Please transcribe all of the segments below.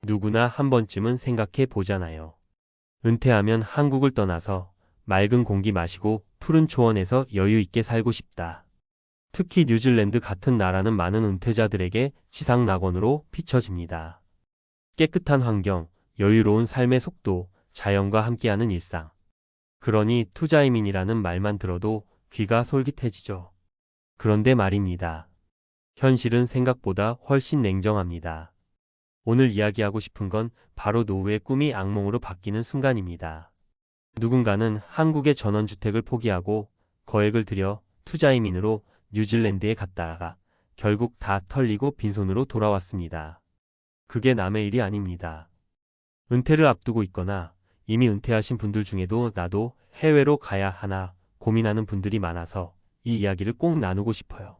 누구나 한 번쯤은 생각해 보잖아요. 은퇴하면 한국을 떠나서 맑은 공기 마시고 푸른 초원에서 여유 있게 살고 싶다. 특히 뉴질랜드 같은 나라는 많은 은퇴자들에게 지상 낙원으로 비춰집니다. 깨끗한 환경, 여유로운 삶의 속도, 자연과 함께하는 일상. 그러니 투자이민이라는 말만 들어도 귀가 솔깃해지죠. 그런데 말입니다. 현실은 생각보다 훨씬 냉정합니다. 오늘 이야기하고 싶은 건 바로 노후의 꿈이 악몽으로 바뀌는 순간입니다. 누군가는 한국의 전원주택을 포기하고 거액을 들여 투자이민으로 뉴질랜드에 갔다가 결국 다 털리고 빈손으로 돌아왔습니다. 그게 남의 일이 아닙니다. 은퇴를 앞두고 있거나 이미 은퇴하신 분들 중에도 나도 해외로 가야 하나 고민하는 분들이 많아서 이 이야기를 꼭 나누고 싶어요.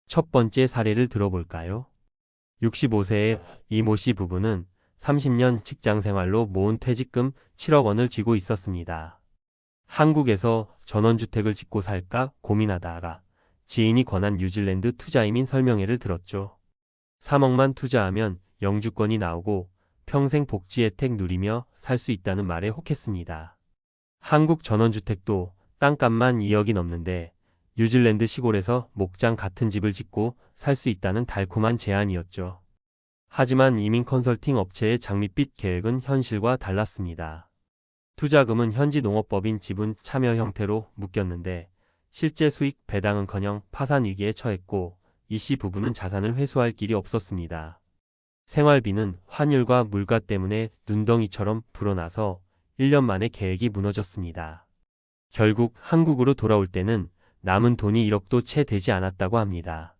첫 번째 사례를 들어볼까요? 65세의 이모 씨 부부는 30년 직장 생활로 모은 퇴직금 7억 원을 쥐고 있었습니다. 한국에서 전원주택을 짓고 살까 고민하다가 지인이 권한 뉴질랜드 투자이민 설명회를 들었죠. 3억만 투자하면 영주권이 나오고 평생 복지 혜택 누리며 살 수 있다는 말에 혹했습니다. 한국 전원주택도 땅값만 2억이 넘는데 뉴질랜드 시골에서 목장 같은 집을 짓고 살 수 있다는 달콤한 제안이었죠. 하지만 이민 컨설팅 업체의 장밋빛 계획은 현실과 달랐습니다. 투자금은 현지 농업법인 지분 참여 형태로 묶였는데 실제 수익 배당은커녕 파산 위기에 처했고 이 씨 부부는 자산을 회수할 길이 없었습니다. 생활비는 환율과 물가 때문에 눈덩이처럼 불어나서 1년 만에 계획이 무너졌습니다. 결국 한국으로 돌아올 때는 남은 돈이 1억도 채 되지 않았다고 합니다.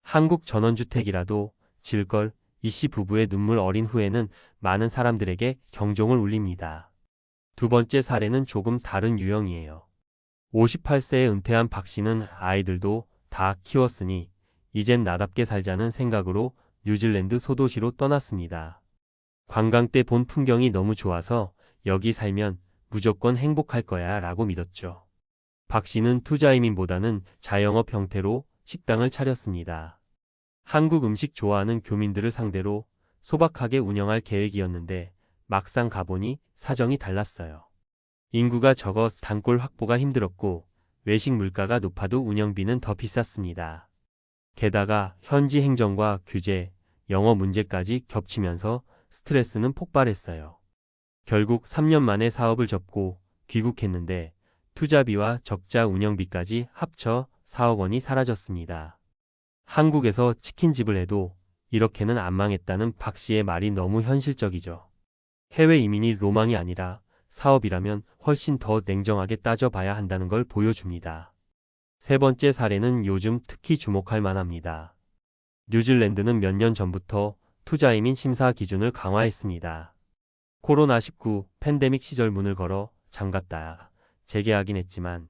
한국 전원주택이라도 질걸 이 씨 부부의 눈물 어린 후에는 많은 사람들에게 경종을 울립니다. 두 번째 사례는 조금 다른 유형이에요. 58세에 은퇴한 박 씨는 아이들도 다 키웠으니 이젠 나답게 살자는 생각으로 뉴질랜드 소도시로 떠났습니다. 관광 때 본 풍경이 너무 좋아서 여기 살면 무조건 행복할 거야 라고 믿었죠. 박 씨는 투자이민보다는 자영업 형태로 식당을 차렸습니다. 한국 음식 좋아하는 교민들을 상대로 소박하게 운영할 계획이었는데 막상 가보니 사정이 달랐어요. 인구가 적어 단골 확보가 힘들었고 외식 물가가 높아도 운영비는 더 비쌌습니다. 게다가 현지 행정과 규제, 영어 문제까지 겹치면서 스트레스는 폭발했어요. 결국 3년 만에 사업을 접고 귀국했는데 투자비와 적자 운영비까지 합쳐 4억 원이 사라졌습니다. 한국에서 치킨집을 해도 이렇게는 안 망했다는 박 씨의 말이 너무 현실적이죠. 해외 이민이 로망이 아니라 사업이라면 훨씬 더 냉정하게 따져봐야 한다는 걸 보여줍니다. 세 번째 사례는 요즘 특히 주목할 만합니다. 뉴질랜드는 몇 년 전부터 투자이민 심사 기준을 강화했습니다. 코로나19 팬데믹 시절 문을 걸어 잠갔다 재개하긴 했지만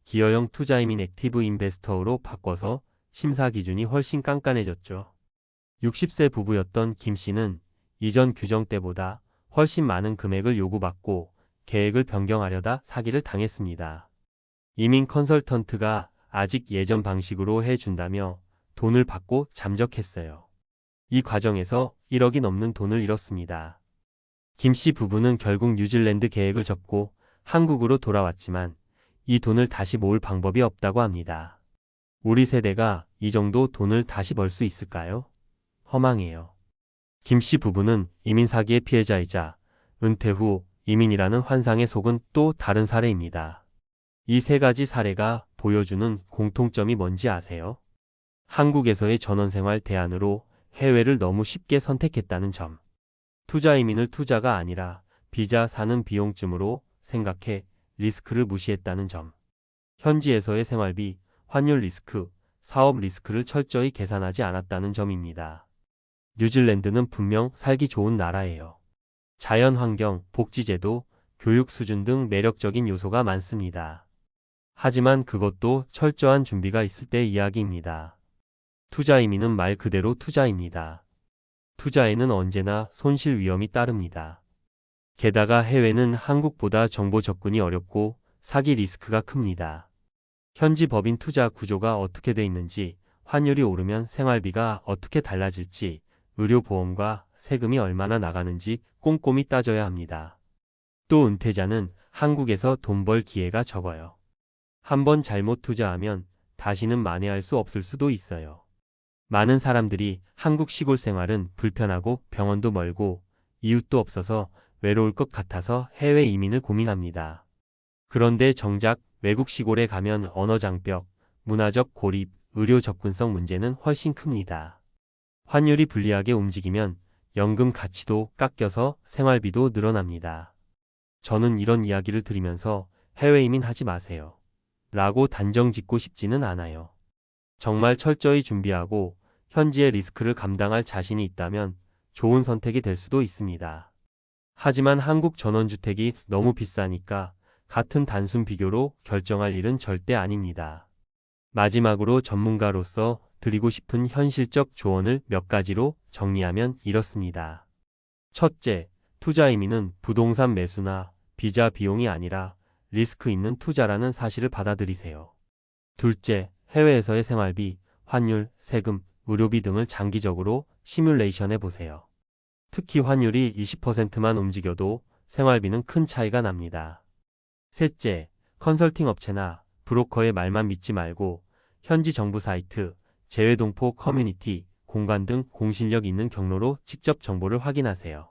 기여형 투자이민 액티브 인베스터로 바꿔서 심사 기준이 훨씬 깐깐해졌죠. 60세 부부였던 김 씨는 이전 규정 때보다 훨씬 많은 금액을 요구받고 계획을 변경하려다 사기를 당했습니다. 이민 컨설턴트가 아직 예전 방식으로 해준다며 돈을 받고 잠적했어요. 이 과정에서 1억이 넘는 돈을 잃었습니다. 김 씨 부부는 결국 뉴질랜드 계획을 접고 한국으로 돌아왔지만 이 돈을 다시 모을 방법이 없다고 합니다. 우리 세대가 이 정도 돈을 다시 벌 수 있을까요? 허망해요. 김 씨 부부는 이민 사기의 피해자이자 은퇴 후 이민이라는 환상에 속은 또 다른 사례입니다. 이 세 가지 사례가 보여주는 공통점이 뭔지 아세요? 한국에서의 전원생활 대안으로 해외를 너무 쉽게 선택했다는 점. 투자이민을 투자가 아니라 비자 사는 비용쯤으로 생각해 리스크를 무시했다는 점. 현지에서의 생활비, 환율 리스크, 사업 리스크를 철저히 계산하지 않았다는 점입니다. 뉴질랜드는 분명 살기 좋은 나라예요. 자연환경, 복지제도, 교육 수준 등 매력적인 요소가 많습니다. 하지만 그것도 철저한 준비가 있을 때의 이야기입니다. 투자이민은 말 그대로 투자입니다. 투자에는 언제나 손실 위험이 따릅니다. 게다가 해외는 한국보다 정보 접근이 어렵고 사기 리스크가 큽니다. 현지 법인 투자 구조가 어떻게 돼 있는지, 환율이 오르면 생활비가 어떻게 달라질지, 의료보험과 세금이 얼마나 나가는지 꼼꼼히 따져야 합니다. 또 은퇴자는 한국에서 돈 벌 기회가 적어요. 한번 잘못 투자하면 다시는 만회할 수 없을 수도 있어요. 많은 사람들이 한국 시골 생활은 불편하고 병원도 멀고 이웃도 없어서 외로울 것 같아서 해외 이민을 고민합니다. 그런데 정작 외국 시골에 가면 언어 장벽, 문화적 고립, 의료 접근성 문제는 훨씬 큽니다. 환율이 불리하게 움직이면 연금 가치도 깎여서 생활비도 늘어납니다. 저는 이런 이야기를 들으면서 해외 이민하지 마세요. 라고 단정 짓고 싶지는 않아요. 정말 철저히 준비하고 현지의 리스크를 감당할 자신이 있다면 좋은 선택이 될 수도 있습니다. 하지만 한국 전원주택이 너무 비싸니까 같은 단순 비교로 결정할 일은 절대 아닙니다. 마지막으로 전문가로서 드리고 싶은 현실적 조언을 몇 가지로 정리하면 이렇습니다. 첫째, 투자 의미는 부동산 매수나 비자 비용이 아니라 리스크 있는 투자라는 사실을 받아들이세요. 둘째, 해외에서의 생활비, 환율, 세금, 의료비 등을 장기적으로 시뮬레이션해 보세요. 특히 환율이 20%만 움직여도 생활비는 큰 차이가 납니다. 셋째, 컨설팅 업체나 브로커의 말만 믿지 말고 현지 정부 사이트, 재외동포 커뮤니티, 공간 등 공신력 있는 경로로 직접 정보를 확인하세요.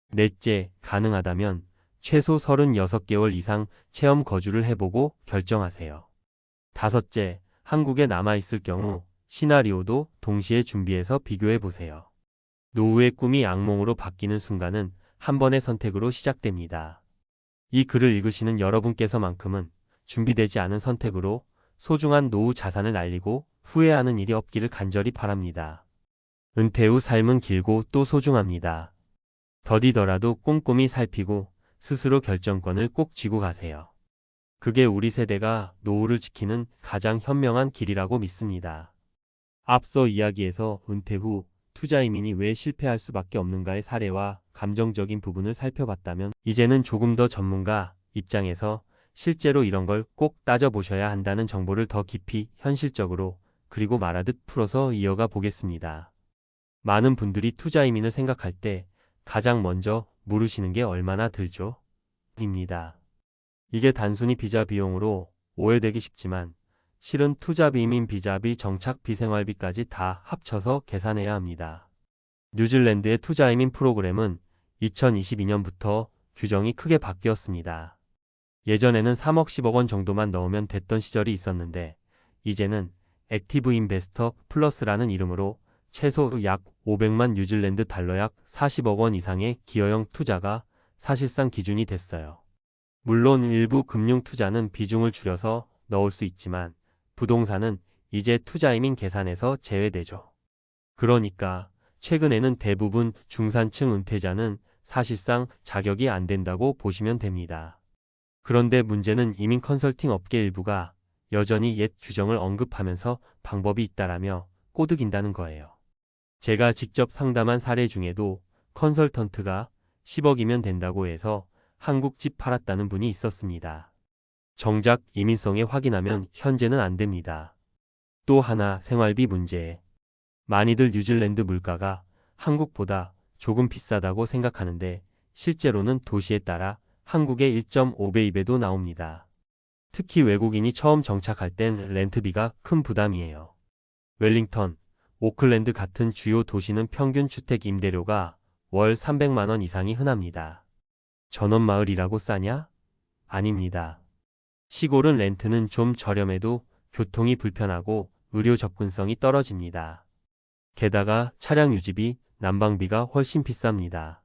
넷째, 가능하다면 최소 36개월 이상 체험 거주를 해보고 결정하세요. 다섯째, 한국에 남아있을 경우 시나리오도 동시에 준비해서 비교해보세요. 노후의 꿈이 악몽으로 바뀌는 순간은 한 번의 선택으로 시작됩니다. 이 글을 읽으시는 여러분께서만큼은 준비되지 않은 선택으로 소중한 노후 자산을 날리고 후회하는 일이 없기를 간절히 바랍니다. 은퇴 후 삶은 길고 또 소중합니다. 더디더라도 꼼꼼히 살피고 스스로 결정권을 꼭 쥐고 가세요. 그게 우리 세대가 노후를 지키는 가장 현명한 길이라고 믿습니다. 앞서 이야기에서 은퇴 후 투자 이민이 왜 실패할 수밖에 없는가의 사례와 감정적인 부분을 살펴봤다면 이제는 조금 더 전문가 입장에서 실제로 이런 걸 꼭 따져보셔야 한다는 정보를 더 깊이 현실적으로 그리고 말하듯 풀어서 이어가 보겠습니다. 많은 분들이 투자 이민을 생각할 때 가장 먼저 물으시는 게 얼마나 들죠? 입니다. 이게 단순히 비자 비용으로 오해되기 쉽지만 실은 투자비, 이민 비자비, 정착비, 생활비까지 다 합쳐서 계산해야 합니다. 뉴질랜드의 투자 이민 프로그램은 2022년부터 규정이 크게 바뀌었습니다. 예전에는 3억 10억 원 정도만 넣으면 됐던 시절이 있었는데 이제는 액티브 인베스터 플러스라는 이름으로 최소 약 500만 뉴질랜드 달러 약 40억 원 이상의 기여형 투자가 사실상 기준이 됐어요. 물론 일부 금융 투자는 비중을 줄여서 넣을 수 있지만 부동산은 이제 투자이민 계산에서 제외되죠. 그러니까 최근에는 대부분 중산층 은퇴자는 사실상 자격이 안 된다고 보시면 됩니다. 그런데 문제는 이민 컨설팅 업계 일부가 여전히 옛 규정을 언급하면서 방법이 있다라며 꼬드긴다는 거예요. 제가 직접 상담한 사례 중에도 컨설턴트가 10억이면 된다고 해서 한국 집 팔았다는 분이 있었습니다. 정작 이민성에 확인하면 현재는 안 됩니다. 또 하나 생활비 문제. 많이들 뉴질랜드 물가가 한국보다 조금 비싸다고 생각하는데 실제로는 도시에 따라 한국의 1.5배, 2배도 나옵니다. 특히 외국인이 처음 정착할 땐 렌트비가 큰 부담이에요. 웰링턴, 오클랜드 같은 주요 도시는 평균 주택 임대료가 월 300만 원 이상이 흔합니다. 전원마을이라고 싸냐? 아닙니다. 시골은 렌트는 좀 저렴해도 교통이 불편하고 의료 접근성이 떨어집니다. 게다가 차량 유지비, 난방비가 훨씬 비쌉니다.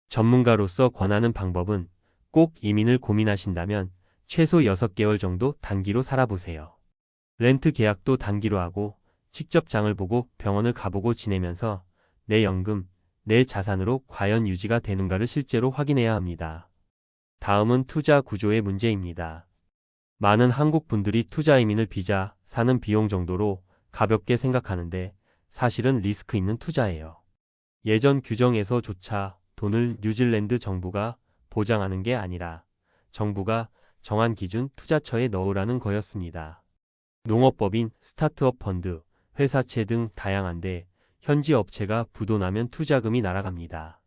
전문가로서 권하는 방법은 꼭 이민을 고민하신다면 최소 6개월 정도 단기로 살아보세요. 렌트 계약도 단기로 하고 직접 장을 보고 병원을 가보고 지내면서 내 연금, 내 자산으로 과연 유지가 되는가를 실제로 확인해야 합니다. 다음은 투자 구조의 문제입니다. 많은 한국 분들이 투자 이민을 비자 사는 비용 정도로 가볍게 생각하는데 사실은 리스크 있는 투자예요. 예전 규정에서조차 돈을 뉴질랜드 정부가 보장하는 게 아니라 정부가 정한 기준 투자처에 넣으라는 거였습니다. 농업법인, 스타트업 펀드, 회사채 등 다양한데 현지 업체가 부도나면 투자금이 날아갑니다.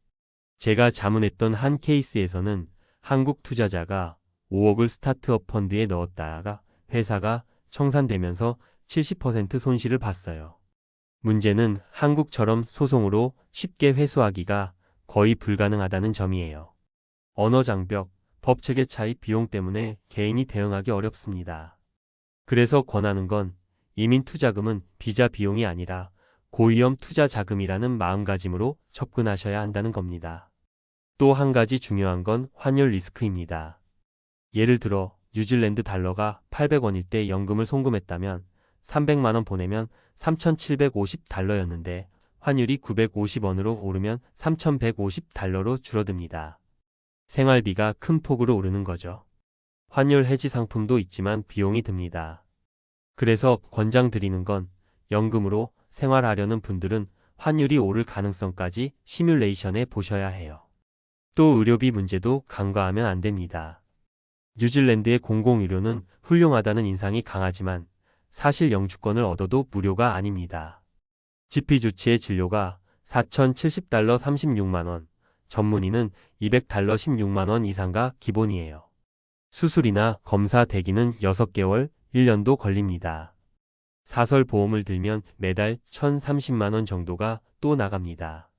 제가 자문했던 한 케이스에서는 한국 투자자가 5억을 스타트업 펀드에 넣었다가 회사가 청산되면서 70% 손실을 봤어요. 문제는 한국처럼 소송으로 쉽게 회수하기가 거의 불가능하다는 점이에요. 언어 장벽, 법 체계 차이 비용 때문에 개인이 대응하기 어렵습니다. 그래서 권하는 건 이민 투자금은 비자 비용이 아니라 고위험 투자 자금이라는 마음가짐으로 접근하셔야 한다는 겁니다. 또 한 가지 중요한 건 환율 리스크입니다. 예를 들어 뉴질랜드 달러가 800원일 때 연금을 송금했다면 300만 원 보내면 3,750달러였는데 환율이 950원으로 오르면 3,150달러로 줄어듭니다. 생활비가 큰 폭으로 오르는 거죠. 환율 해지 상품도 있지만 비용이 듭니다. 그래서 권장드리는 건 연금으로 생활하려는 분들은 환율이 오를 가능성까지 시뮬레이션해 보셔야 해요. 또 의료비 문제도 간과하면 안 됩니다. 뉴질랜드의 공공의료는 훌륭하다는 인상이 강하지만 사실 영주권을 얻어도 무료가 아닙니다. 지피주치의 진료가 4,070달러 36만원, 전문의는 200달러 16만원 이상가 기본이에요. 수술이나 검사 대기는 6개월, 1년도 걸립니다. 사설 보험을 들면 매달 1,030만원 정도가 또 나갑니다.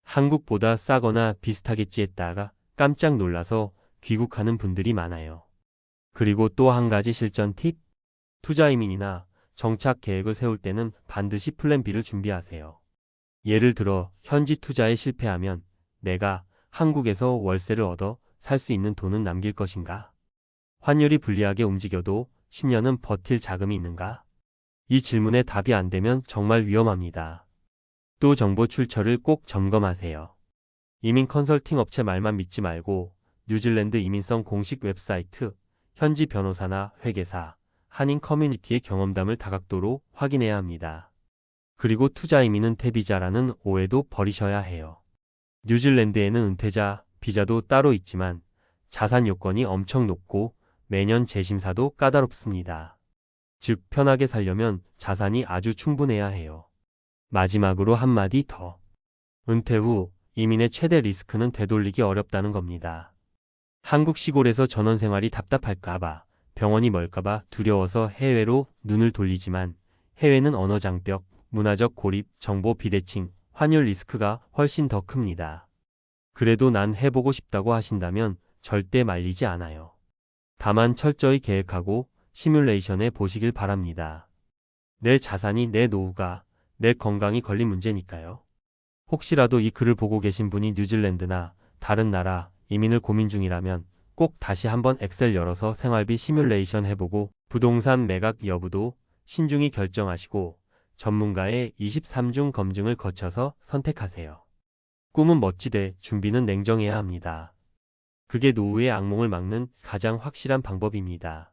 한국보다 싸거나 비슷하겠지 했다가 깜짝 놀라서 귀국하는 분들이 많아요. 그리고 또 한 가지 실전 팁? 투자 이민이나 정착 계획을 세울 때는 반드시 플랜 B를 준비하세요. 예를 들어 현지 투자에 실패하면 내가 한국에서 월세를 얻어 살 수 있는 돈은 남길 것인가? 환율이 불리하게 움직여도 10년은 버틸 자금이 있는가? 이 질문에 답이 안 되면 정말 위험합니다. 또 정보 출처를 꼭 점검하세요. 이민 컨설팅 업체 말만 믿지 말고 뉴질랜드 이민성 공식 웹사이트, 현지 변호사나 회계사, 한인 커뮤니티의 경험담을 다각도로 확인해야 합니다. 그리고 투자 이민은 태비자라는 오해도 버리셔야 해요. 뉴질랜드에는 은퇴자, 비자도 따로 있지만 자산 요건이 엄청 높고 매년 재심사도 까다롭습니다. 즉 편하게 살려면 자산이 아주 충분해야 해요. 마지막으로 한마디 더. 은퇴 후 이민의 최대 리스크는 되돌리기 어렵다는 겁니다. 한국 시골에서 전원 생활이 답답할까봐, 병원이 멀까봐 두려워서 해외로 눈을 돌리지만 해외는 언어 장벽, 문화적 고립, 정보 비대칭, 환율 리스크가 훨씬 더 큽니다. 그래도 난 해보고 싶다고 하신다면 절대 말리지 않아요. 다만 철저히 계획하고 시뮬레이션해 보시길 바랍니다. 내 자산이 내 노후가 내 건강이 걸린 문제니까요. 혹시라도 이 글을 보고 계신 분이 뉴질랜드나 다른 나라 이민을 고민 중이라면 꼭 다시 한번 엑셀 열어서 생활비 시뮬레이션 해보고 부동산 매각 여부도 신중히 결정하시고 전문가의 23중 검증을 거쳐서 선택하세요. 꿈은 멋지되 준비는 냉정해야 합니다. 그게 노후의 악몽을 막는 가장 확실한 방법입니다.